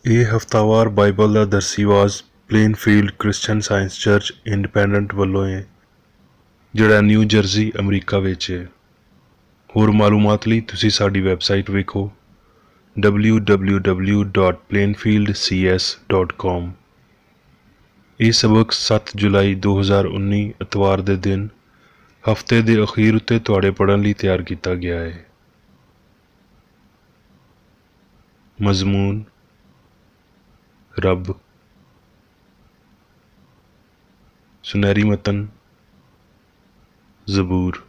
ਇਹ ਹਫ਼ਤਾਵਾਰ ਬਾਈਬਲ ਦਾ ਦਰਸੀਵਾਜ਼ Plainfield Christian Science Church Independent ਵੱਲੋਂ ਹੈ, ਜਿਹੜਾ ਨਿਊ ਜਰਸੀ ਅਮਰੀਕਾ ਵਿੱਚ ਹੈ। ਹੋਰ ਮਾਲੂਮਾਤ ਲਈ ਤੁਸੀਂ ਸਾਡੀ ਵੈਬਸਾਈਟ ਵੇਖੋ www.plainfieldcs.com। ਇਹ ਸਬਕ 7 ਜੁਲਾਈ 2019 ਇਤਵਾਰ ਦੇ ਦਿਨ ਹਫ਼ਤੇ ਦੇ ਅਖੀਰ ਉੱਤੇ ਤੁਹਾਡੇ ਪੜ੍ਹਨ ਲਈ ਤਿਆਰ ਕੀਤਾ ਗਿਆ ਹੈ। ਮਜ਼ਮੂਨ ਰੱਬ। ਸੁਨਹਿਰੀ ਮਤਨ ਜ਼ਬੂਰ।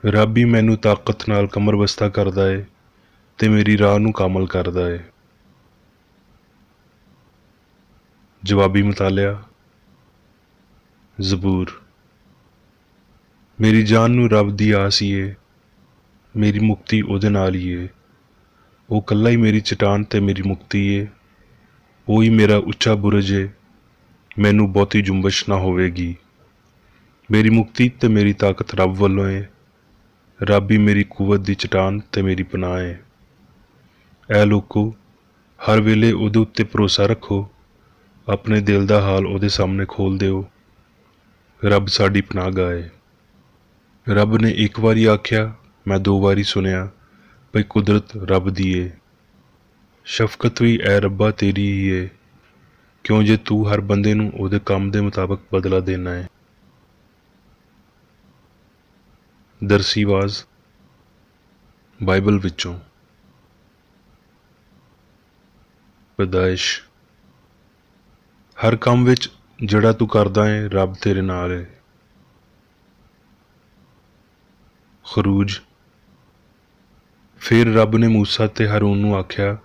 ਰੱਬ ਹੀ ਮੈਨੂੰ ਤਾਕਤ ਨਾਲ ਕਮਰਬਸਤਾ ਕਰਦਾ ਹੈ ਤੇ ਮੇਰੀ ਰਾਹ ਨੂੰ ਕਾਮਲ ਕਰਦਾ ਹੈ। ਜਵਾਬੀ ਮਤਾਲਿਆ। ਜ਼ਬੂਰ। ਮੇਰੀ ਜਾਨ ਨੂੰ ਰੱਬ ਦੀ ਆਸ ਹੀ ਏ, ਮੇਰੀ ਮੁਕਤੀ ਉਹਦੇ ਨਾਲ ਹੀ ਏ। ਉਹ ਇਕੱਲਾ ਹੀ ਮੇਰੀ ਚਟਾਨ ਤੇ ਮੇਰੀ ਮੁਕਤੀ ਏ। ਉਹ ਹੀ ਮੇਰਾ ਉੱਚਾ ਬੁਰਜ ਏ, ਮੈਨੂੰ ਬਹੁਤੀ ਜੁੰਬਸ਼ ਨਾ ਹੋਵੇਗੀ। ਮੇਰੀ ਮੁਕਤੀ ਤੇ ਮੇਰੀ ਤਾਕਤ ਰੱਬ ਵੱਲੋਂ ਏ। ਰੱਬ ਹੀ ਮੇਰੀ ਕੂਵਤ ਦੀ ਚਟਾਨ ਤੇ ਮੇਰੀ ਪਨਾਹ ਏ। ਐ ਲੋਕੋ, ਹਰ ਵੇਲੇ ਉਹਦੇ ਉੱਤੇ ਭਰੋਸਾ ਰੱਖੋ, ਆਪਣੇ ਦਿਲ ਦਾ ਹਾਲ ਉਹਦੇ ਸਾਹਮਣੇ ਖੋਲ ਦਿਓ। ਰੱਬ ਸਾਡੀ ਪਨਾਹਗਾਹ ਏ। ਰੱਬ ਨੇ ਇੱਕ ਵਾਰੀ ਆਖਿਆ, ਮੈਂ 2 ਵਾਰੀ ਸੁਣਿਆ, ਭਈ ਕੁਦਰਤ ਰੱਬ ਦੀ ਏ। ਸ਼ਫਕਤ ਵੀ ਐ ਰੱਬਾ ਤੇਰੀ ਹੀ ਏ, ਕਿਉਂ ਜੇ ਤੂੰ ਹਰ ਬੰਦੇ ਨੂੰ ਉਹਦੇ ਕੰਮ ਦੇ ਮੁਤਾਬਕ ਬਦਲਾ ਦੇਣਾ ਹੈ। ਦਰਸੀਵਾਜ਼ ਬਾਈਬਲ ਵਿੱਚੋਂ। ਪੈਦਾਇਸ਼। ਹਰ ਕੰਮ ਵਿੱਚ ਜਿਹੜਾ ਤੂੰ ਕਰਦਾ ਹੈ ਰੱਬ ਤੇਰੇ ਨਾਲ ਹੈ। ਖਰੂਜ। ਫਿਰ ਰੱਬ ਨੇ ਮੂਸਾ ਤੇ ਹਾਰੂਨ ਨੂੰ ਆਖਿਆ,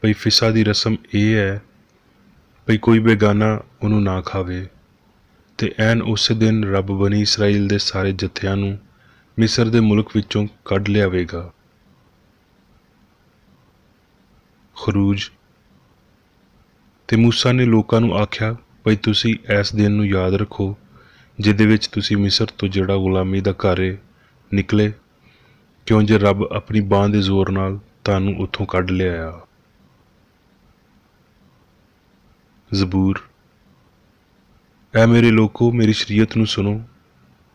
ਭਈ ਫਿਸਾ ਦੀ ਰਸਮ ਇਹ ਹੈ ਭਈ ਕੋਈ ਬੇਗਾਨਾ ਉਹਨੂੰ ਨਾ ਖਾਵੇ। ਤੇ ਐਨ ਉਸੇ ਦਿਨ ਰੱਬ ਬਣੀ ਇਸਰਾਈਲ ਦੇ ਸਾਰੇ ਜਥਿਆਂ ਨੂੰ ਮਿਸਰ ਦੇ ਮੁਲਕ ਵਿੱਚੋਂ ਕੱਢ ਲਿਆਵੇਗਾ। ਖਰੂਜ। ਤੇ ਮੂਸਾ ਨੇ ਲੋਕਾਂ ਨੂੰ ਆਖਿਆ, ਭਈ ਤੁਸੀਂ ਇਸ ਦਿਨ ਨੂੰ ਯਾਦ ਰੱਖੋ ਜਿਹਦੇ ਵਿੱਚ ਤੁਸੀਂ ਮਿਸਰ ਤੋਂ ਜਿਹੜਾ ਗੁਲਾਮੀ ਦਾ ਘਰ ਏ ਨਿਕਲੇ, ਕਿਉਂ ਜੇ ਰੱਬ ਆਪਣੀ ਬਾਂਹ ਦੇ ਜ਼ੋਰ ਨਾਲ ਤੁਹਾਨੂੰ ਉੱਥੋਂ ਕੱਢ ਲਿਆਇਆ। ਜ਼ਬੂਰ। ਐ ਮੇਰੇ ਲੋਕੋ, ਮੇਰੀ ਸ਼ਰੀਅਤ ਨੂੰ ਸੁਣੋ,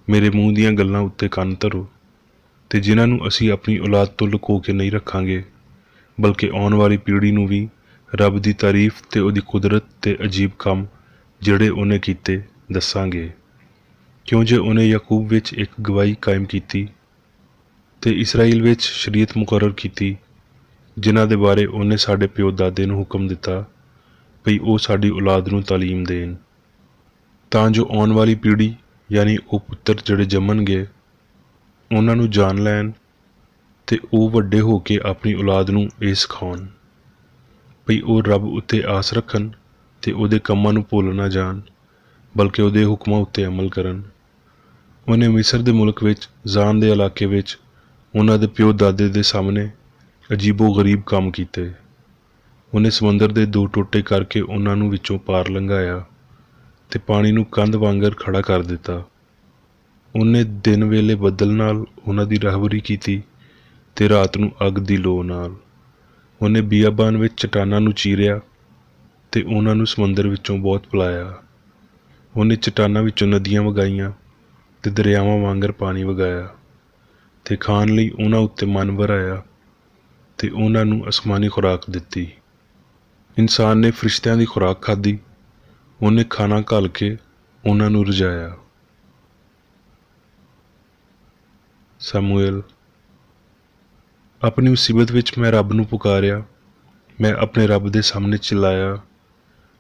ਮੇਰੇ ਮੂੰਹ ਦੀਆਂ ਗੱਲਾਂ ਉੱਤੇ ਕੰਨ ਧਰੋ, ਤੇ ਜਿਨ੍ਹਾਂ ਨੂੰ ਅਸੀਂ ਆਪਣੀ ਔਲਾਦ ਤੋਂ ਲੁਕੋ ਕੇ ਨਹੀਂ ਰੱਖਾਂਗੇ, ਬਲਕਿ ਆਉਣ ਵਾਲੀ ਪੀੜ੍ਹੀ ਨੂੰ ਵੀ ਰੱਬ ਦੀ ਤਾਰੀਫ ਤੇ ਉਹਦੀ ਕੁਦਰਤ ਤੇ ਅਜੀਬ ਕੰਮ ਜਿਹੜੇ ਉਹਨੇ ਕੀਤੇ ਦੱਸਾਂਗੇ। ਕਿਉਂ ਜੇ ਉਹਨੇ ਯਾਕੂਬ ਵਿੱਚ ਇੱਕ ਗਵਾਹੀ ਕਾਇਮ ਕੀਤੀ ਤੇ ਇਸਰਾਈਲ ਵਿੱਚ ਸ਼ਰੀਅਤ ਮੁਕਰਰ ਕੀਤੀ, ਜਿਨ੍ਹਾਂ ਦੇ ਬਾਰੇ ਉਹਨੇ ਸਾਡੇ ਪਿਓ ਦਾਦੇ ਨੂੰ ਹੁਕਮ ਦਿੱਤਾ ਭਈ ਉਹ ਸਾਡੀ ਔਲਾਦ ਨੂੰ ਤਾਲੀਮ ਦੇਣ, ਤਾਂ ਜੋ ਆਉਣ ਵਾਲੀ ਪੀੜ੍ਹੀ ਯਾਨੀ ਉਹ ਪੁੱਤਰ ਜਿਹੜੇ ਜੰਮਣਗੇ ਉਹਨਾਂ ਨੂੰ ਜਾਣ ਲੈਣ ਤੇ ਉਹ ਵੱਡੇ ਹੋ ਕੇ ਆਪਣੀ ਔਲਾਦ ਨੂੰ ਇਹ ਸਿਖਾਉਣ ਭਈ ਉਹ ਰੱਬ ਉੱਤੇ ਆਸ ਰੱਖਣ ਤੇ ਉਹਦੇ ਕੰਮਾਂ ਨੂੰ ਭੁੱਲ ਨਾ ਜਾਣ, ਬਲਕਿ ਉਹਦੇ ਹੁਕਮਾਂ ਉੱਤੇ ਅਮਲ ਕਰਨ। ਉਹਨੇ ਮਿਸਰ ਦੇ ਮੁਲਕ ਵਿੱਚ ਜ਼ਾਨ ਦੇ ਇਲਾਕੇ ਵਿੱਚ ਉਹਨਾਂ ਦੇ ਪਿਓ ਦਾਦੇ ਦੇ ਸਾਹਮਣੇ ਅਜੀਬੋ ਗਰੀਬ ਕੰਮ ਕੀਤੇ। ਉਹਨੇ ਸਮੁੰਦਰ ਦੇ 2 ਟੋਟੇ ਕਰਕੇ ਉਹਨਾਂ ਨੂੰ ਵਿੱਚੋਂ ਪਾਰ ਲੰਘਾਇਆ ਤੇ ਪਾਣੀ ਨੂੰ ਕੰਧ ਵਾਂਗਰ ਖੜਾ ਕਰ ਦਿੱਤਾ। ਉਹਨੇ ਦਿਨ ਵੇਲੇ ਬੱਦਲ ਨਾਲ ਉਹਨਾਂ ਦੀ ਰਾਹਬਰੀ ਕੀਤੀ ਤੇ ਰਾਤ ਨੂੰ ਅੱਗ ਦੀ ਲੋ ਨਾਲ। ਉਹਨੇ ਬੀਆਬਾਨ ਵਿੱਚ ਚਟਾਨਾਂ ਨੂੰ ਚੀਰਿਆ ਤੇ ਉਹਨਾਂ ਨੂੰ ਸਮੁੰਦਰ ਵਿੱਚੋਂ ਬਹੁਤ ਪਿਲਾਇਆ। ਉਹਨੇ ਚਟਾਨਾਂ ਵਿੱਚੋਂ ਨਦੀਆਂ ਵਗਾਈਆਂ ਤੇ ਦਰਿਆਵਾਂ ਵਾਂਗਰ ਪਾਣੀ ਵਗਾਇਆ ਤੇ ਖਾਣ ਲਈ ਉਹਨਾਂ ਉੱਤੇ ਮਨ ਵਰਾਇਆ ਤੇ ਉਹਨਾਂ ਨੂੰ ਅਸਮਾਨੀ ਖੁਰਾਕ ਦਿੱਤੀ। ਇਨਸਾਨ ਨੇ ਫਰਿਸ਼ਤਿਆਂ ਦੀ ਖੁਰਾਕ ਖਾਧੀ, ਉਹਨੇ ਖਾਣਾ ਘੱਲ ਕੇ ਉਹਨਾਂ ਨੂੰ ਰਜਾਇਆ। ਸਮੂਏਲ। ਆਪਣੀ ਮੁਸੀਬਤ ਵਿੱਚ ਮੈਂ ਰੱਬ ਨੂੰ ਪੁਕਾਰਿਆ, ਮੈਂ ਆਪਣੇ ਰੱਬ ਦੇ ਸਾਹਮਣੇ ਚਿল্ਲਾਇਆ।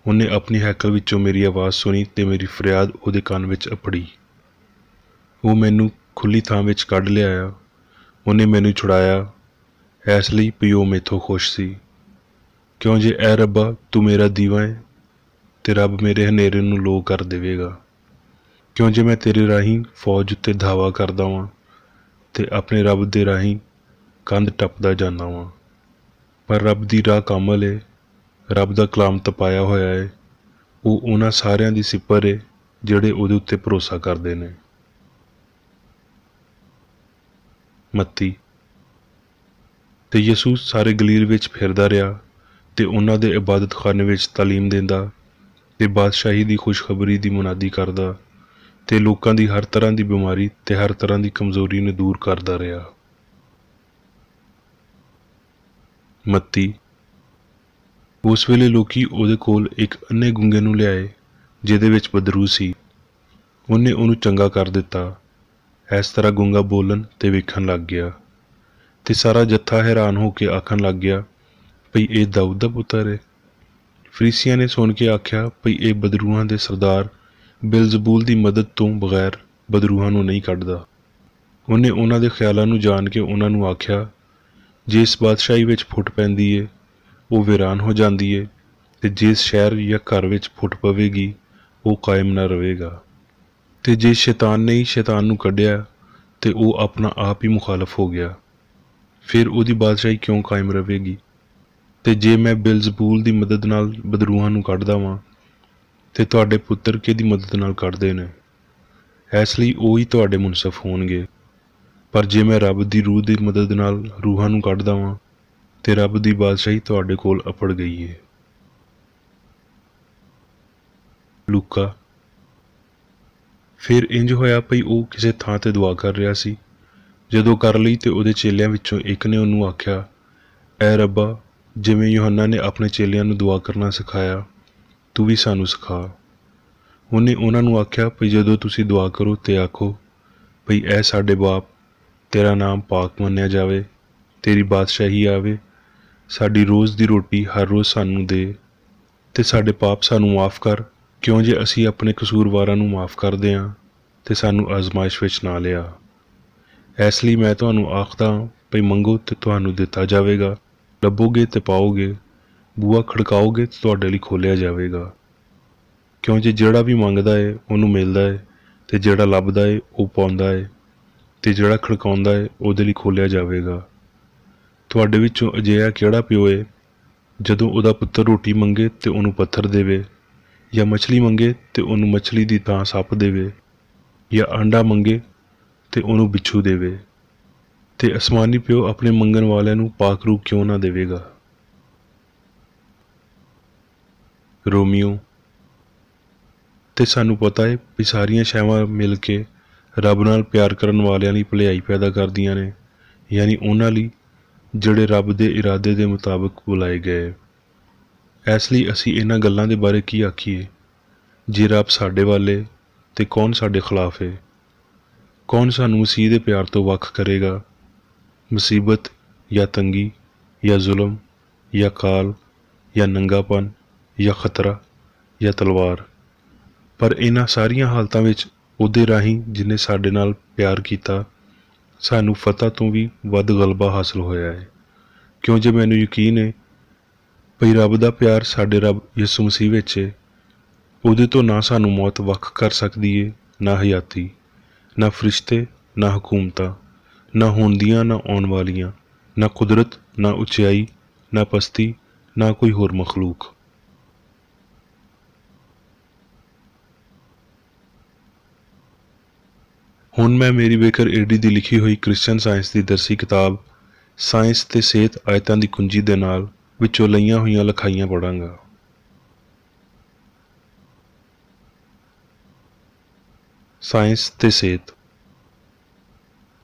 ਉਹਨੇ ਆਪਣੀ ਹੈਕਲ ਵਿੱਚੋਂ ਮੇਰੀ ਆਵਾਜ਼ ਸੁਣੀ ਤੇ ਮੇਰੀ ਫਰਿਆਦ ਉਹਦੇ ਕੰਨ ਵਿੱਚ ਅਪੜੀ। ਉਹ ਮੈਨੂੰ ਖੁੱਲ੍ਹੀ ਥਾਂ ਵਿੱਚ ਕੱਢ ਲਿਆਇਆ। ਉਹਨੇ ਮੈਨੂੰ ਛੁਡਾਇਆ, ਇਸ ਲਈ ਵੀ ਉਹ ਮੈਥੋਂ ਖੁਸ਼ ਸੀ। ਕਿਉਂ ਜੇ ਐ ਰੱਬਾ ਤੂੰ ਮੇਰਾ ਦੀਵਾ ਹੈ ਤੇ ਰੱਬ ਮੇਰੇ ਹਨੇਰੇ ਨੂੰ ਲੋ ਕਰ ਦੇਵੇਗਾ। ਕਿਉਂ ਜੇ ਮੈਂ ਤੇਰੇ ਰਾਹੀਂ ਫੌਜ ਉੱਤੇ ਧਾਵਾ ਕਰਦਾ ਵਾਂ ਤੇ ਆਪਣੇ ਰੱਬ ਦੇ ਰਾਹੀਂ ਕੰਧ ਟੱਪਦਾ ਜਾਂਦਾ ਵਾਂ। ਪਰ ਰੱਬ ਦੀ ਰਾਹ ਕਾਮਲ ਏ, ਰੱਬ ਦਾ ਕਲਾਮ ਤਪਾਇਆ ਹੋਇਆ ਏ। ਉਹ ਉਹਨਾਂ ਸਾਰਿਆਂ ਦੀ ਸਿਪਰ ਏ ਜਿਹੜੇ ਉਹਦੇ ਉੱਤੇ ਭਰੋਸਾ ਕਰਦੇ ਨੇ। ਮੱਤੀ। ਤੇ ਯਿਸੂ ਸਾਰੇ ਗਲੀਲ ਵਿੱਚ ਫਿਰਦਾ ਰਿਹਾ ਤੇ ਉਹਨਾਂ ਦੇ ਇਬਾਦਤਖਾਨੇ ਵਿੱਚ ਤਾਲੀਮ ਦਿੰਦਾ ਤੇ ਬਾਦਸ਼ਾਹੀ ਦੀ ਖੁਸ਼ਖਬਰੀ ਦੀ ਮੁਨਾਦੀ ਕਰਦਾ ਤੇ ਲੋਕਾਂ ਦੀ ਹਰ ਤਰ੍ਹਾਂ ਦੀ ਬਿਮਾਰੀ ਤੇ ਹਰ ਤਰ੍ਹਾਂ ਦੀ ਕਮਜ਼ੋਰੀ ਨੂੰ ਦੂਰ ਕਰਦਾ ਰਿਹਾ। ਮੱਤੀ। ਉਸ ਵੇਲੇ ਲੋਕੀ ਉਹਦੇ ਕੋਲ ਇੱਕ ਅੰਨੇ ਗੁੰਗੇ ਨੂੰ ਲਿਆਏ ਜਿਹਦੇ ਵਿੱਚ ਬਦਰੂ ਸੀ। ਉਹਨੇ ਉਹਨੂੰ ਚੰਗਾ ਕਰ ਦਿੱਤਾ। ਇਸ ਤਰ੍ਹਾਂ ਗੁੰਗਾ ਬੋਲਣ ਤੇ ਵੇਖਣ ਲੱਗ ਗਿਆ ਤੇ ਸਾਰਾ ਜੱਥਾ ਹੈਰਾਨ ਹੋ ਕੇ ਆਖਣ ਲੱਗ ਗਿਆ ਭਈ ਇਹ ਦਾਊਦ ਦਾ ਪੁੱਤਰ ਹੈ। ਫਰੀਸੀਆਂ ਨੇ ਸੁਣ ਕੇ ਆਖਿਆ ਭਈ ਇਹ ਬਦਰੂਹਾਂ ਦੇ ਸਰਦਾਰ ਬਿਲਜ਼ਬੂਲ ਦੀ ਮਦਦ ਤੋਂ ਬਗੈਰ ਬਦਰੂਹਾਂ ਨੂੰ ਨਹੀਂ ਕੱਢਦਾ। ਉਹਨੇ ਉਹਨਾਂ ਦੇ ਖਿਆਲਾਂ ਨੂੰ ਜਾਣ ਕੇ ਉਹਨਾਂ ਨੂੰ ਆਖਿਆ ਜਿਸ ਬਾਦਸ਼ਾਹੀ ਵਿੱਚ ਫੁੱਟ ਪੈਂਦੀ ਏ ਉਹ ਵੀਰਾਨ ਹੋ ਜਾਂਦੀ ਏ ਤੇ ਜਿਸ ਸ਼ਹਿਰ ਜਾਂ ਘਰ ਵਿੱਚ ਫੁੱਟ ਪਵੇਗੀ ਉਹ ਕਾਇਮ ਨਾ ਰਹੇਗਾ। ਤੇ ਜੇ ਸ਼ੈਤਾਨ ਨੇ ਹੀ ਸ਼ੈਤਾਨ ਨੂੰ ਕੱਢਿਆ ਤੇ ਉਹ ਆਪਣਾ ਆਪ ਹੀ ਮੁਖਾਲਫ ਹੋ ਗਿਆ, ਫਿਰ ਉਹਦੀ ਬਾਦਸ਼ਾਹੀ ਕਿਉਂ ਕਾਇਮ ਰਹੇਗੀ। ਤੇ ਜੇ ਮੈਂ ਬਿਲਜ਼ਬੂਲ ਦੀ ਮਦਦ ਨਾਲ ਬਦਰੂਹਾਂ ਨੂੰ ਕੱਢਦਾ ਵਾਂ ਤੇ ਤੁਹਾਡੇ ਪੁੱਤਰ ਕਿਹਦੀ ਮਦਦ ਨਾਲ ਕੱਢਦੇ ਨੇ, ਇਸ ਲਈ ਉਹ ਹੀ ਤੁਹਾਡੇ ਮੁਨਸਫ ਹੋਣਗੇ। ਪਰ ਜੇ ਮੈਂ ਰੱਬ ਦੀ ਰੂਹ ਦੀ ਮਦਦ ਨਾਲ ਰੂਹਾਂ ਨੂੰ ਕੱਢਦਾ ਵਾਂ ਤੇ ਰੱਬ ਦੀ ਬਾਦਸ਼ਾਹੀ ਤੁਹਾਡੇ ਕੋਲ ਅਪੜ ਗਈ ਏ। ਲੂਕਾ। ਫਿਰ ਇੰਜ ਹੋਇਆ ਭਈ ਉਹ ਕਿਸੇ ਥਾਂ ਤੇ ਦੁਆ ਕਰ ਰਿਹਾ ਸੀ। ਜਦੋਂ ਕਰ ਲਈ ਤੇ ਉਹਦੇ ਚੇਲਿਆਂ ਵਿੱਚੋਂ ਇੱਕ ਨੇ ਉਹਨੂੰ ਆਖਿਆ, ਐ ਰੱਬਾ, ਜਿਵੇਂ ਯੂਹੰਨਾ ਨੇ ਆਪਣੇ ਚੇਲਿਆਂ ਨੂੰ ਦੁਆ ਕਰਨਾ ਸਿਖਾਇਆ ਤੂੰ ਵੀ ਸਾਨੂੰ ਸਿਖਾ। ਉਹਨੇ ਉਹਨਾਂ ਨੂੰ ਆਖਿਆ ਭਈ ਜਦੋਂ ਤੁਸੀਂ ਦੁਆ ਕਰੋ ਤੇ ਆਖੋ ਭਈ ਐ ਸਾਡੇ ਬਾਪ, ਤੇਰਾ ਨਾਮ ਪਾਕ ਮੰਨਿਆ ਜਾਵੇ, ਤੇਰੀ ਬਾਦਸ਼ਾਹੀ ਆਵੇ, ਸਾਡੀ ਰੋਜ਼ ਦੀ ਰੋਟੀ ਹਰ ਰੋਜ਼ ਸਾਨੂੰ ਦੇ ਤੇ ਸਾਡੇ ਪਾਪ ਸਾਨੂੰ ਮਾਫ਼ ਕਰ ਕਿਉਂ ਜੇ ਅਸੀਂ ਆਪਣੇ ਕਸੂਰਵਾਰਾਂ ਨੂੰ ਮਾਫ਼ ਕਰਦੇ ਹਾਂ ਤੇ ਸਾਨੂੰ ਆਜ਼ਮਾਇਸ਼ ਵਿੱਚ ਨਾ ਲਿਆ। ਇਸ ਲਈ ਮੈਂ ਤੁਹਾਨੂੰ ਆਖਦਾ ਭਈ ਮੰਗੋ ਤੇ ਤੁਹਾਨੂੰ ਦਿੱਤਾ ਜਾਵੇਗਾ, ਲੱਭੋਗੇ ਤੇ ਪਾਓਗੇ, ਬੂਹਾ ਖੜਕਾਓਗੇ ਤੇ ਤੁਹਾਡੇ ਲਈ ਖੋਲ੍ਹਿਆ ਜਾਵੇਗਾ। ਕਿਉਂ ਜੇ ਜਿਹੜਾ ਵੀ ਮੰਗਦਾ ਏ ਉਹਨੂੰ ਮਿਲਦਾ ਏ ਤੇ ਜਿਹੜਾ ਲੱਭਦਾ ਏ ਉਹ ਪਾਉਂਦਾ ਏ ਤੇ ਜਿਹੜਾ ਖੜਕਾਉਂਦਾ ਏ ਉਹਦੇ ਲਈ ਖੋਲ੍ਹਿਆ ਜਾਵੇਗਾ। ਤੁਹਾਡੇ ਵਿੱਚੋਂ ਅਜਿਹਾ ਕਿਹੜਾ ਪਿਓ ਏ ਜਦੋਂ ਉਹਦਾ ਪੁੱਤਰ ਰੋਟੀ ਮੰਗੇ ਤੇ ਉਹਨੂੰ ਪੱਥਰ ਦੇਵੇ, ਜਾਂ ਮਛਲੀ ਮੰਗੇ ਤੇ ਉਹਨੂੰ ਮਛਲੀ ਦੀ ਥਾਂ ਸੱਪ ਦੇਵੇ, ਜਾਂ ਆਂਡਾ ਮੰਗੇ ਤੇ ਉਹਨੂੰ ਬਿੱਛੂ ਦੇਵੇ। ਤੇ ਅਸਮਾਨੀ ਪਿਓ ਆਪਣੇ ਮੰਗਣ ਵਾਲਿਆਂ ਨੂੰ ਪਾਕ ਰੂਹ ਕਿਉਂ ਨਾ ਦੇਵੇਗਾ। ਰੋਮੀਓ। ਤੇ ਸਾਨੂੰ ਪਤਾ ਹੈ ਵੀ ਸਾਰੀਆਂ ਸ਼ੈਵਾਂ ਮਿਲ ਕੇ ਰੱਬ ਨਾਲ ਪਿਆਰ ਕਰਨ ਵਾਲਿਆਂ ਲਈ ਭਲਾਈ ਪੈਦਾ ਕਰਦੀਆਂ ਨੇ, ਯਾਨੀ ਉਹਨਾਂ ਲਈ ਜਿਹੜੇ ਰੱਬ ਦੇ ਇਰਾਦੇ ਦੇ ਮੁਤਾਬਕ ਬੁਲਾਏ ਗਏ। ਇਸ ਲਈ ਅਸੀਂ ਇਹਨਾਂ ਗੱਲਾਂ ਦੇ ਬਾਰੇ ਕੀ ਆਖੀਏ। ਜੇ ਰੱਬ ਸਾਡੇ ਵਾਲੇ ਤੇ ਕੌਣ ਸਾਡੇ ਖਿਲਾਫ ਹੈ। ਕੌਣ ਸਾਨੂੰ ਮਸੀਹ ਦੇ ਪਿਆਰ ਤੋਂ ਵੱਖ ਕਰੇਗਾ। ਮੁਸੀਬਤ ਜਾਂ ਤੰਗੀ ਜਾਂ ਜ਼ੁਲਮ ਜਾਂ ਕਾਲ ਜਾਂ ਨੰਗਾਪਨ ਜਾਂ ਖਤਰਾ ਜਾਂ ਤਲਵਾਰ। ਪਰ ਇਹਨਾਂ ਸਾਰੀਆਂ ਹਾਲਤਾਂ ਵਿੱਚ ਉਹਦੇ ਰਾਹੀਂ ਜਿਹਨੇ ਸਾਡੇ ਨਾਲ ਪਿਆਰ ਕੀਤਾ ਸਾਨੂੰ ਫਤਹ ਤੋਂ ਵੀ ਵੱਧ ਗਲਬਾ ਹਾਸਲ ਹੋਇਆ ਹੈ। ਕਿਉਂ ਜੇ ਮੈਨੂੰ ਯਕੀਨ ਹੈ ਭਈ ਰੱਬ ਦਾ ਪਿਆਰ ਸਾਡੇ ਰੱਬ ਯਿਸੂ ਮਸੀਹ ਵਿੱਚ ਹੈ। ਉਹਦੇ ਤੋਂ ਨਾ ਸਾਨੂੰ ਮੌਤ ਵੱਖ ਕਰ ਸਕਦੀ ਹੈ, ਨਾ ਹਯਾਤੀ, ਨਾ ਫਰਿਸ਼ਤੇ, ਨਾ ਹਕੂਮਤਾਂ, ਨਾ ਹੋਂਦੀਆਂ ਨਾ ਆਉਣ ਵਾਲੀਆਂ, ਨਾ ਕੁਦਰਤ, ਨਾ ਉਚਾਈ, ਨਾ ਪਸਤੀ, ਨਾ ਕੋਈ ਹੋਰ ਮਖਲੂਕ। ਹੁਣ ਮੈਂ ਮੇਰੀ ਬੇਕਰ ਏਡੀ ਦੀ ਲਿਖੀ ਹੋਈ ਕ੍ਰਿਸਚਨ ਸਾਇੰਸ ਦੀ ਦਰਸੀ ਕਿਤਾਬ ਸਾਇੰਸ ਤੇ ਸਿਹਤ ਆਇਤਾਂ ਦੀ ਕੁੰਜੀ ਦੇ ਨਾਲ ਵਿੱਚੋਂ ਲਈਆਂ ਹੋਈਆਂ ਲਿਖਾਈਆਂ ਪੜ੍ਹਾਂਗਾ। ਸਾਇੰਸ ਤੇ ਸਿਹਤ।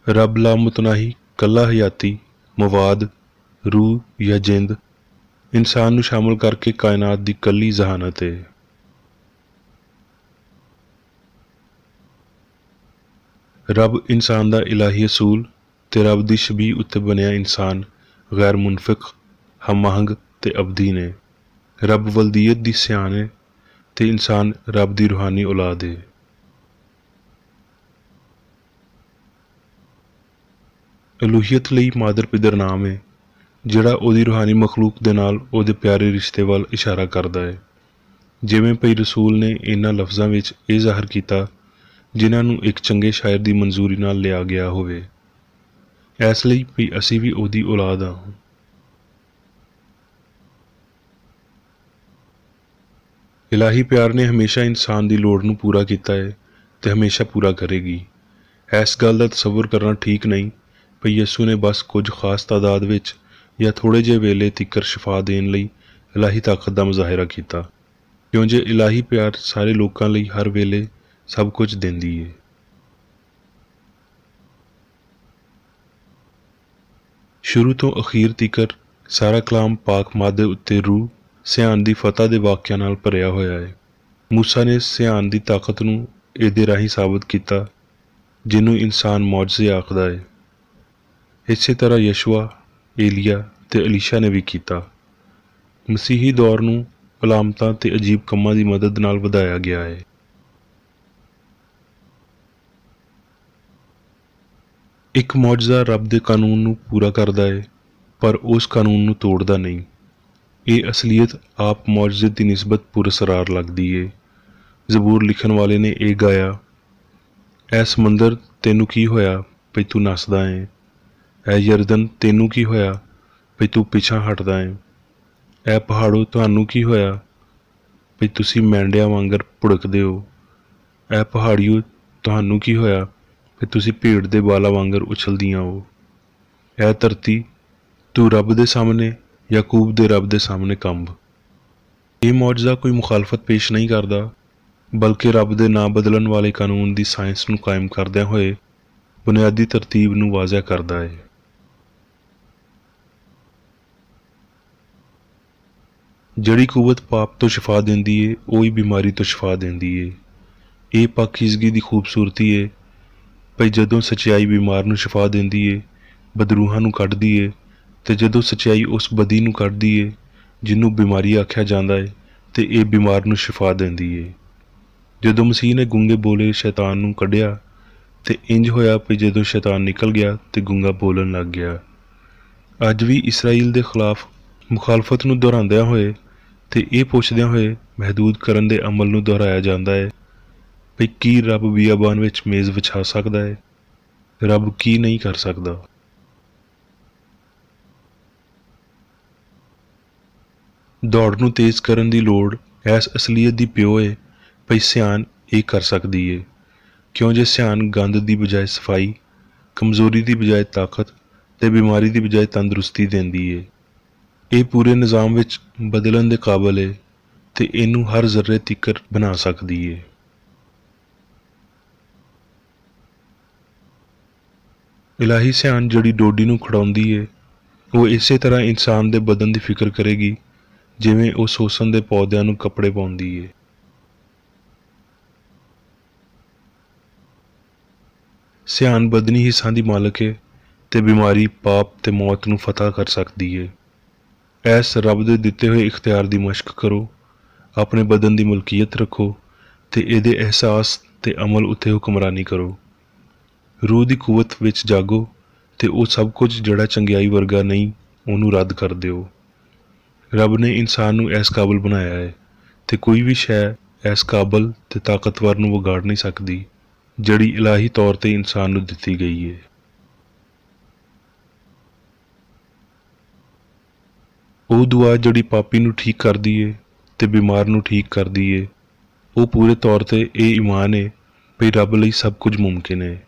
ਰੱਬ ਲਾਮੁਤਨਾਹੀ ਕੱਲਾ ਹਯਾਤੀ, ਮਵਾਦ, ਰੂਹ ਜਾਂ ਜਿੰਦ ਇਨਸਾਨ ਨੂੰ ਸ਼ਾਮਲ ਕਰਕੇ ਕਾਇਨਾਤ ਦੀ ਕੱਲੀ ਜ਼ਹਾਨਤ ਹੈ। ਰੱਬ ਇਨਸਾਨ ਦਾ ਇਲਾਹੀ ਅਸੂਲ ਤੇ ਰੱਬ ਦੀ ਸ਼ਬੀਹ ਉੱਤੇ ਬਣਿਆ ਇਨਸਾਨ ਗੈਰ ਮੁਨਫਿਕ, ਹਮਾਹੰਗ ਤੇ ਅਬਦੀ ਨੇ। ਰੱਬ ਵਲਦੀਅਤ ਦੀ ਸਿਆਣ ਹੈ ਤੇ ਇਨਸਾਨ ਰੱਬ ਦੀ ਰੂਹਾਨੀ ਔਲਾਦ ਹੈ। ਅਲੂਹੀਅਤ ਲਈ ਮਾਦਰ ਪਿਦਰ ਨਾਮ ਹੈ ਜਿਹੜਾ ਉਹਦੀ ਰੂਹਾਨੀ ਮਖਲੂਕ ਦੇ ਨਾਲ ਉਹਦੇ ਪਿਆਰੇ ਰਿਸ਼ਤੇ ਵੱਲ ਇਸ਼ਾਰਾ ਕਰਦਾ ਹੈ। ਜਿਵੇਂ ਭਈ ਰਸੂਲ ਨੇ ਇਹਨਾਂ ਲਫ਼ਜ਼ਾਂ ਵਿੱਚ ਇਹ ਜ਼ਾਹਰ ਕੀਤਾ ਜਿਨ੍ਹਾਂ ਨੂੰ ਇੱਕ ਚੰਗੇ ਸ਼ਾਇਰ ਦੀ ਮਨਜ਼ੂਰੀ ਨਾਲ ਲਿਆ ਗਿਆ ਹੋਵੇ, ਇਸ ਲਈ ਵੀ ਅਸੀਂ ਵੀ ਉਹਦੀ ਔਲਾਦ ਹਾਂ। ਇਲਾਹੀ ਪਿਆਰ ਨੇ ਹਮੇਸ਼ਾ ਇਨਸਾਨ ਦੀ ਲੋੜ ਨੂੰ ਪੂਰਾ ਕੀਤਾ ਹੈ ਤੇ ਹਮੇਸ਼ਾ ਪੂਰਾ ਕਰੇਗੀ। ਇਸ ਗੱਲ ਦਾ ਤਸੱਵੁਰ ਕਰਨਾ ਠੀਕ ਨਹੀਂ ਭਈ ਯਿਸੂ ਨੇ ਬਸ ਕੁਝ ਖਾਸ ਤਾਦਾਦ ਵਿੱਚ ਜਾਂ ਥੋੜ੍ਹੇ ਜਿਹੇ ਵੇਲੇ ਤੀਕਰ ਸ਼ਿਫਾ ਦੇਣ ਲਈ ਇਲਾਹੀ ਤਾਕਤ ਦਾ ਮੁਜ਼ਾਹਿਰਾ ਕੀਤਾ, ਕਿਉਂ ਜੇ ਇਲਾਹੀ ਪਿਆਰ ਸਾਰੇ ਲੋਕਾਂ ਲਈ ਹਰ ਵੇਲੇ ਸਭ ਕੁਝ ਦਿੰਦੀ ਏ। ਸ਼ੁਰੂ ਤੋਂ ਅਖੀਰ ਤੀਕਰ ਸਾਰਾ ਕਲਾਮ ਪਾਕ ਮਾਦੇ ਉੱਤੇ ਰੂਹ ਸਿਆਣ ਦੀ ਫਤਹ ਦੇ ਵਾਕਿਆਂ ਨਾਲ ਭਰਿਆ ਹੋਇਆ ਹੈ। ਮੂਸਾ ਨੇ ਸਿਆਣ ਦੀ ਤਾਕਤ ਨੂੰ ਇਹਦੇ ਰਾਹੀਂ ਸਾਬਤ ਕੀਤਾ, ਜਿਹਨੂੰ ਇਨਸਾਨ ਮੌਜਜ਼ੇ ਆਖਦਾ ਹੈ। ਇਸੇ ਤਰ੍ਹਾਂ ਯਸ਼ੂਆ, ਏਲੀਆ ਤੇ ਅਲੀਸ਼ਾ ਨੇ ਵੀ ਕੀਤਾ। ਮਸੀਹੀ ਦੌਰ ਨੂੰ ਅਲਾਮਤਾਂ ਤੇ ਅਜੀਬ ਕੰਮਾਂ ਦੀ ਮਦਦ ਨਾਲ ਵਧਾਇਆ ਗਿਆ ਹੈ। ਇੱਕ ਮੌਜਜ਼ਾ ਰੱਬ ਦੇ ਕਾਨੂੰਨ ਨੂੰ ਪੂਰਾ ਕਰਦਾ ਹੈ, ਪਰ ਉਸ ਕਾਨੂੰਨ ਨੂੰ ਤੋੜਦਾ ਨਹੀਂ। ਇਹ ਅਸਲੀਅਤ ਆਪ ਮੌਜਜ਼ੇ ਦੀ ਨਿਸਬਤ ਪੁਰਅਸਰਾਰ ਲੱਗਦੀ ਏ। ਜ਼ਬੂਰ ਲਿਖਣ ਵਾਲੇ ਨੇ ਇਹ ਗਾਇਆ, ਐ ਸਮੁੰਦਰ ਤੈਨੂੰ ਕੀ ਹੋਇਆ ਭਈ ਤੂੰ ਨੱਸਦਾ ਏ, ਐ ਯਰਦਨ ਤੈਨੂੰ ਕੀ ਹੋਇਆ ਭਈ ਤੂੰ ਪਿਛਾਂ ਹਟਦਾ ਏ, ਐ ਪਹਾੜੋ ਤੁਹਾਨੂੰ ਕੀ ਹੋਇਆ ਭਈ ਤੁਸੀਂ ਮੈਂਡਿਆਂ ਵਾਂਗਰ ਭੁੜਕਦੇ ਹੋ, ਐ ਪਹਾੜੀਓ ਤੁਹਾਨੂੰ ਕੀ ਹੋਇਆ ਭਈ ਤੁਸੀਂ ਭੇਡ ਦੇ ਬਾਲਾਂ ਵਾਂਗਰ ਉਛਲਦੀਆਂ ਹੋ, ਐ ਧਰਤੀ ਤੂੰ ਰੱਬ ਦੇ ਸਾਹਮਣੇ ਯਾਕੂਬ ਦੇ ਰੱਬ ਦੇ ਸਾਹਮਣੇ ਕੰਬ। ਇਹ ਮੌਜਜ਼ਾ ਕੋਈ ਮੁਖਾਲਫਤ ਪੇਸ਼ ਨਹੀਂ ਕਰਦਾ, ਬਲਕਿ ਰੱਬ ਦੇ ਨਾਂ ਬਦਲਣ ਵਾਲੇ ਕਾਨੂੰਨ ਦੀ ਸਾਇੰਸ ਨੂੰ ਕਾਇਮ ਕਰਦਿਆਂ ਹੋਏ ਬੁਨਿਆਦੀ ਤਰਤੀਬ ਨੂੰ ਵਾਜ਼ਿਹ ਕਰਦਾ ਹੈ। ਜਿਹੜੀ ਕੁਵਤ ਪਾਪ ਤੋਂ ਸ਼ਿਫਾ ਦਿੰਦੀ ਏ ਉਹੀ ਬਿਮਾਰੀ ਤੋਂ ਸ਼ਿਫਾ ਦਿੰਦੀ ਏ। ਇਹ ਪਾਕੀਜ਼ਗੀ ਦੀ ਖੂਬਸੂਰਤੀ ਏ ਭਈ ਜਦੋਂ ਸੱਚਾਈ ਬਿਮਾਰ ਨੂੰ ਸ਼ਿਫਾ ਦਿੰਦੀ ਏ, ਬਦਰੂਹਾਂ ਨੂੰ ਕੱਢਦੀ ਏ, ਤੇ ਜਦੋਂ ਸੱਚਾਈ ਉਸ ਬਦੀ ਨੂੰ ਕੱਢਦੀ ਏ ਜਿਹਨੂੰ ਬਿਮਾਰੀ ਆਖਿਆ ਜਾਂਦਾ ਏ, ਤੇ ਇਹ ਬਿਮਾਰ ਨੂੰ ਸ਼ਿਫਾ ਦਿੰਦੀ ਏ। ਜਦੋਂ ਮਸੀਹ ਨੇ ਗੂੰਗੇ ਬੋਲੇ ਸ਼ੈਤਾਨ ਨੂੰ ਕੱਢਿਆ ਤੇ ਇੰਜ ਹੋਇਆ ਭਈ ਜਦੋਂ ਸ਼ੈਤਾਨ ਨਿਕਲ ਗਿਆ ਤੇ ਗੂੰਗਾ ਬੋਲਣ ਲੱਗ ਗਿਆ। ਅੱਜ ਵੀ ਇਸਰਾਈਲ ਦੇ ਖਿਲਾਫ ਮੁਖਾਲਫਤ ਨੂੰ ਦੁਹਰਾਉਂਦਿਆਂ ਹੋਏ ਤੇ ਇਹ ਪੁੱਛਦਿਆਂ ਹੋਏ ਮਹਿਦੂਦ ਕਰਨ ਦੇ ਅਮਲ ਨੂੰ ਦੁਹਰਾਇਆ ਜਾਂਦਾ ਹੈ ਭਈ ਕੀ ਰੱਬ ਬੀਆਬਾਨ ਵਿੱਚ ਮੇਜ਼ ਵਿਛਾ ਸਕਦਾ ਹੈ? ਰੱਬ ਕੀ ਨਹੀਂ ਕਰ ਸਕਦਾ? ਦੌੜ ਨੂੰ ਤੇਜ਼ ਕਰਨ ਦੀ ਲੋੜ ਐਸ ਅਸਲੀਅਤ ਦੀ ਪਿਓ ਏ ਭਈ ਸਿਆਣ ਇਹ ਕਰ ਸਕਦੀ ਏ, ਕਿਉਂ ਜੇ ਸਿਆਣ ਗੰਦ ਦੀ ਬਜਾਏ ਸਫਾਈ, ਕਮਜ਼ੋਰੀ ਦੀ ਬਜਾਏ ਤਾਕਤ ਤੇ ਬਿਮਾਰੀ ਦੀ ਬਜਾਏ ਤੰਦਰੁਸਤੀ ਦਿੰਦੀ ਏ। ਇਹ ਪੂਰੇ ਨਿਜ਼ਾਮ ਵਿੱਚ ਬਦਲਣ ਦੇ ਕਾਬਲ ਏ ਤੇ ਇਹਨੂੰ ਹਰ ਜ਼ਰਰੇ ਤੀਕਰ ਬਣਾ ਸਕਦੀ ਏ। ਇਲਾਹੀ ਸਿਆਣ ਜਿਹੜੀ ਡੋਡੀ ਨੂੰ ਖੜਾਉਂਦੀ ਏ, ਉਹ ਇਸੇ ਤਰ੍ਹਾਂ ਇਨਸਾਨ ਦੇ ਬਦਨ ਦੀ ਫਿਕਰ ਕਰੇਗੀ ਜਿਵੇਂ ਉਹ ਸੋਸਨ ਦੇ ਪੌਦਿਆਂ ਨੂੰ ਕੱਪੜੇ ਪਾਉਂਦੀ ਏ। ਸਿਆਣ ਬਦਨੀ ਹਿੱਸਾਂ ਦੀ ਮਾਲਕ ਏ ਤੇ ਬਿਮਾਰੀ, ਪਾਪ ਤੇ ਮੌਤ ਨੂੰ ਫਤਹ ਕਰ ਸਕਦੀ ਏ। ਐਸ ਰੱਬ ਦੇ ਦਿੱਤੇ ਹੋਏ ਇਖਤਿਆਰ ਦੀ ਮਸ਼ਕ ਕਰੋ, ਆਪਣੇ ਬਦਨ ਦੀ ਮਲਕੀਅਤ ਰੱਖੋ ਤੇ ਇਹਦੇ ਅਹਿਸਾਸ ਤੇ ਅਮਲ ਉੱਤੇ ਹੁਕਮਰਾਨੀ ਕਰੋ। ਰੂਹ ਦੀ ਕੁਵਤ ਵਿੱਚ ਜਾਗੋ ਤੇ ਉਹ ਸਭ ਕੁਝ ਜਿਹੜਾ ਚੰਗਿਆਈ ਵਰਗਾ ਨਹੀਂ ਉਹਨੂੰ ਰੱਦ ਕਰ ਦਿਓ। ਰੱਬ ਨੇ ਇਨਸਾਨ ਨੂੰ ਇਸ ਕਾਬਲ ਬਣਾਇਆ ਹੈ ਤੇ ਕੋਈ ਵੀ ਸ਼ੈ ਇਸ ਕਾਬਲ ਤੇ ਤਾਕਤਵਰ ਨੂੰ ਵਿਗਾੜ ਨਹੀਂ ਸਕਦੀ ਜਿਹੜੀ ਇਲਾਹੀ ਤੌਰ ਤੇ ਇਨਸਾਨ ਨੂੰ ਦਿੱਤੀ ਗਈ ਹੈ। ਉਹ ਦੁਆ ਜਿਹੜੀ ਪਾਪੀ ਨੂੰ ਠੀਕ ਕਰਦੀ ਏ ਤੇ ਬਿਮਾਰ ਨੂੰ ਠੀਕ ਕਰਦੀ ਏ, ਉਹ ਪੂਰੇ ਤੌਰ ਤੇ ਇਹ ਈਮਾਨ ਏ ਭਈ ਰੱਬ ਲਈ ਸਭ ਕੁਝ ਮੁਮਕਿਨ ਹੈ,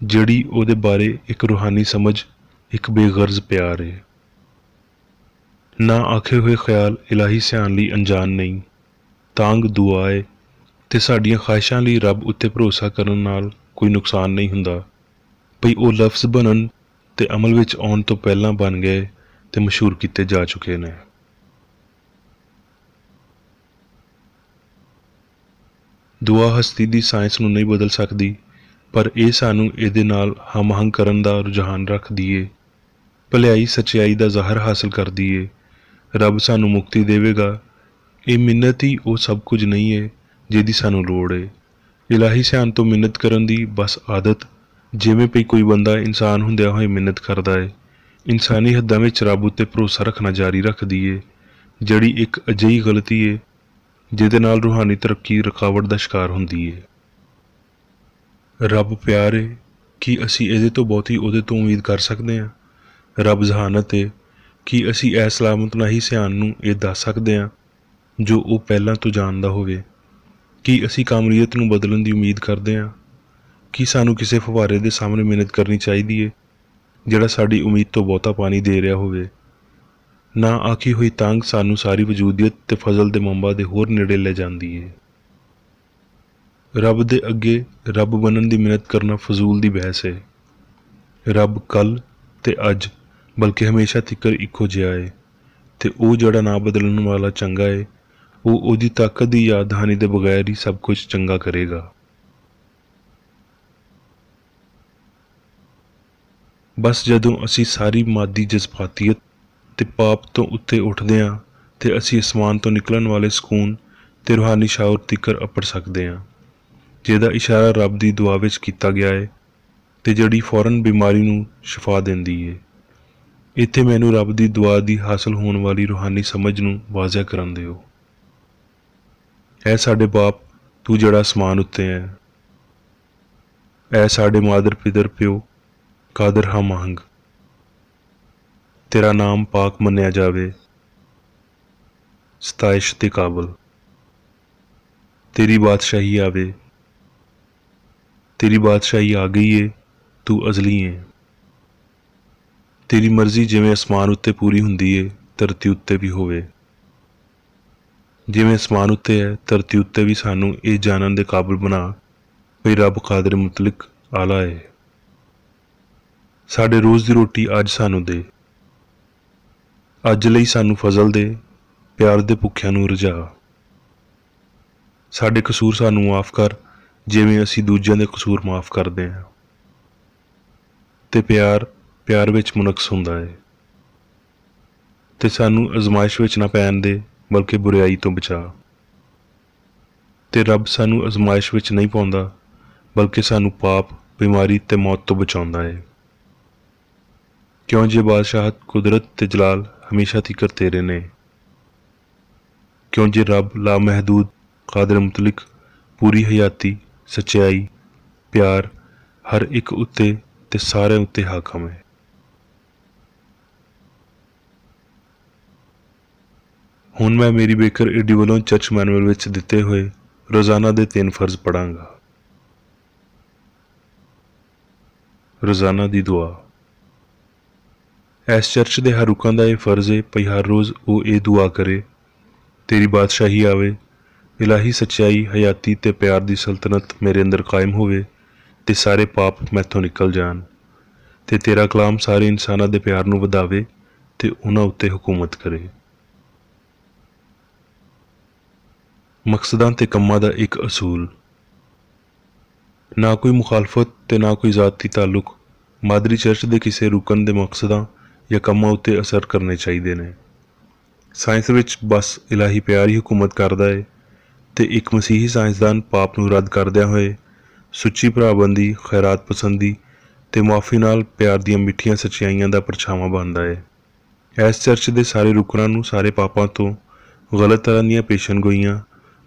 ਜਿਹੜੀ ਉਹਦੇ ਬਾਰੇ ਇੱਕ ਰੂਹਾਨੀ ਸਮਝ, ਇੱਕ ਬੇਗਰਜ਼ ਪਿਆਰ ਏ। ਨਾ ਆਖੇ ਹੋਏ ਖਿਆਲ ਇਲਾਹੀ ਸਿਆਣ ਲਈ ਅਣਜਾਣ ਨਹੀਂ, ਤਾਂਗ ਦੁਆ ਏ ਤੇ ਸਾਡੀਆਂ ਖਾਹਿਸ਼ਾਂ ਲਈ ਰੱਬ ਉੱਤੇ ਭਰੋਸਾ ਕਰਨ ਨਾਲ ਕੋਈ ਨੁਕਸਾਨ ਨਹੀਂ ਹੁੰਦਾ ਭਈ ਉਹ ਲਫ਼ਜ਼ ਬਣਨ ਤੇ ਅਮਲ ਵਿੱਚ ਆਉਣ ਤੋਂ ਪਹਿਲਾਂ ਬਣ ਗਏ ਤੇ ਮਸ਼ਹੂਰ ਕੀਤੇ ਜਾ ਚੁੱਕੇ ਨੇ। ਦੁਆ ਹਸਤੀ ਦੀ ਸਾਇੰਸ ਨੂੰ ਨਹੀਂ ਬਦਲ ਸਕਦੀ, ਪਰ ਇਹ ਸਾਨੂੰ ਇਹਦੇ ਨਾਲ ਹਮ-ਆਹੰਗ ਕਰਨ ਦਾ ਰੁਝਾਨ ਰੱਖਦੀ ਏ। ਭਲਾਈ ਸੱਚਾਈ ਦਾ ਜ਼ਾਹਰ ਹਾਸਲ ਕਰਦੀ ਏ। ਰੱਬ ਸਾਨੂੰ ਮੁਕਤੀ ਦੇਵੇਗਾ। ਇਹ ਮਿੰਨਤ ਹੀ ਉਹ ਸਭ ਕੁਝ ਨਹੀਂ ਏ ਜਿਹਦੀ ਸਾਨੂੰ ਲੋੜ ਏ। ਇਲਾਹੀ ਸਿਆਣ ਤੋਂ ਮਿੰਨਤ ਕਰਨ ਦੀ ਬਸ ਆਦਤ, ਜਿਵੇਂ ਭਈ ਕੋਈ ਬੰਦਾ ਇਨਸਾਨ ਹੁੰਦਿਆਂ ਹੋਏ ਮਿੰਨਤ ਕਰਦਾ ਏ, ਇਨਸਾਨੀ ਹੱਦਾਂ ਵਿੱਚ ਰੱਬ ਉੱਤੇ ਭਰੋਸਾ ਰੱਖਣਾ ਜਾਰੀ ਰੱਖਦੀ ਏ, ਜਿਹੜੀ ਇੱਕ ਅਜਿਹੀ ਗਲਤੀ ਏ ਜਿਹਦੇ ਨਾਲ ਰੂਹਾਨੀ ਤਰੱਕੀ ਰੁਕਾਵਟ ਦਾ ਸ਼ਿਕਾਰ ਹੁੰਦੀ ਏ। ਰੱਬ ਪਿਆਰ ਏ, ਕੀ ਅਸੀਂ ਇਹਦੇ ਤੋਂ ਬਹੁਤੀ ਉਹਦੇ ਤੋਂ ਉਮੀਦ ਕਰ ਸਕਦੇ ਹਾਂ? ਰੱਬ ਜ਼ਹਾਨਤ ਏ, ਕੀ ਅਸੀਂ ਐ ਸਲਾਮਤ ਨਾਹੀ ਸਿਆਣ ਨੂੰ ਇਹ ਦੱਸ ਸਕਦੇ ਹਾਂ ਜੋ ਉਹ ਪਹਿਲਾਂ ਤੋਂ ਜਾਣਦਾ ਹੋਵੇ? ਕੀ ਅਸੀਂ ਕਾਮਲੀਅਤ ਨੂੰ ਬਦਲਣ ਦੀ ਉਮੀਦ ਕਰਦੇ ਹਾਂ? ਕੀ ਸਾਨੂੰ ਕਿਸੇ ਫੁਹਾਰੇ ਦੇ ਸਾਹਮਣੇ ਮਿਹਨਤ ਕਰਨੀ ਚਾਹੀਦੀ ਏ ਜਿਹੜਾ ਸਾਡੀ ਉਮੀਦ ਤੋਂ ਬਹੁਤਾ ਪਾਣੀ ਦੇ ਰਿਹਾ ਹੋਵੇ? ना आखी हुई तांग सानू सारी वजूदियत ते फजल दे मंबा दे होर नेड़े ले जांदी है। रब दे अगे रब बनन दी मिन्नत करना फजूल दी बहस है। रब कल ते अज बल्कि हमेशा तिकर इक्को जिहा है ते ओ जड़ा ना बदलन वाला चंगा है, वो ओदी ताकत दी याद दहानी दे बगैर ही सब कुछ चंगा करेगा। बस जदों असी सारी मादी जज्बातीयत ते पाप तो उत्ते उठदे हां ते असी आसमान तो निकलन वाले सकून ते रूहानी शाउर तिकर अपड़ सकदे हां, जिहदा इशारा रब दी दुआ विच कीता गया है ते जड़ी फौरन बीमारी नूं शफा देंदी है। इत्थे मैनू रब दी दुआ दी हासिल होने वाली रूहानी समझ नूं वाज़ह करन दिओ। ऐ साडे बाप तू जड़ा आसमान उत्ते है, ऐ साडे मादर पितर प्यो कादर हा महंग, तेरा नाम पाक मन्निया जावे, सताइश ते काबल। तेरी बादशाही आवे, तेरी बादशाही आ गई है, तू अजली है। तेरी मर्जी जिवें आसमान उत्ते पूरी हुंदी है, धरती उत्ते भी होवे। जिवें आसमान उत्ते है, धरती उत्ते भी सानू ये जानन दे काबिल बना भई रब कादर मुतलक आला है। साडे रोज़ दी रोटी अज सानू दे, अज लई सानू फजल दे, प्यार दे भुखियां नूं रजा। साडे कसूर सानू माफ़ कर, जिवें असी दूजिआं दे कसूर माफ़ करदे हां। ते प्यार प्यार विच मुनक्स हुंदा है। ते सानू अजमाइश विच ना पैण दे, बल्कि बुराई तो बचा। ते रब सानू अजमाइश विच नहीं पाउंदा, बल्कि सानू पाप बीमारी ते मौत तो बचाउंदा है। क्यों जे बादशाहत कुदरत ते जलाल हमेशा तिकर तेरे ने। क्यों जे रब लामहदूद कादर मुतलक पूरी हयाती सच्चाई प्यार हर एक उत्ते ते सारे उत्ते हाकम है। हुण मैं मेरी बेकर एडी वालों चर्च मैनुअल विच दिते हुए रोज़ाना दे 3 फर्ज पढ़ांगा। रोज़ाना दी दुआ। इस चर्च दे हर रुकां दा यह फर्ज है भई हर रोज़ वो ये दुआ करे, तेरी बादशाही आवे, इलाही सच्चाई हयाती ते प्यार दी सल्तनत मेरे अंदर कायम होवे ते सारे पाप मैथों निकल जान, ते तेरा कलाम सारे इंसानां दे प्यार नूं वधावे ते उन्हां उत्ते हुकूमत करे। मकसदां ते कम्मां दा एक असूल। ना कोई मुखालफत ते ना कोई ज़ाती ताल्लुक मादरी चर्च दे किसी रुकन दे मकसदां या कम्मां उत्ते असर करने चाहिए ने। साइंस विच बस इलाही प्यार ही हुकूमत करदा है ते एक मसीही साइंसदान पाप नूं रद्द करदिआं होए सुच्ची भराबंदी खैरात पसंदी ते मुआफ़ी नाल प्यार दीआं मिठियां सच्चाइयां दा परछावां बनदा है। इस चर्च दे सारे रुकनां नूं सारे पापां तो गलत तरह दीआं पेशनगोइयां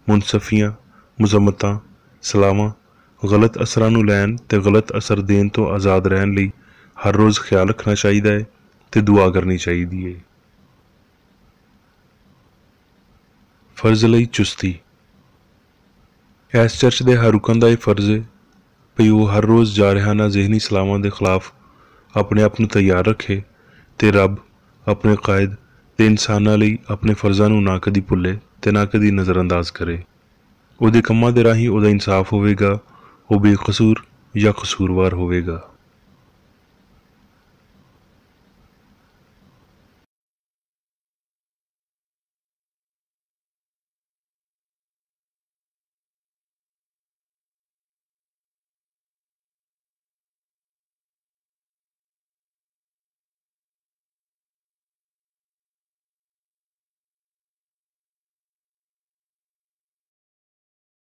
मुनसफियां मुजम्मतां सलावां गलत असरां नूं लैण ते गलत असर देण तो आज़ाद रहण लई हर रोज़ ख्याल रखना चाहिए है ते दुआ करनी चाहिए है। फर्ज लई चुस्ती। इस चर्च दे हर रुकन दा यह फर्ज है भई वो हर रोज़ जारहाना जहनी सलावां दे खिलाफ अपने आप नूं तैयार रखे ते रब अपने कायद ते इंसानां लई अपने फर्जां नूं ना कदी भुल्ले ते ना कदी नज़रअंदाज करे। उहदे कम्मां दे राहीं उहदा इंसाफ होवेगा, वो बेकसूर या कसूरवार होवेगा।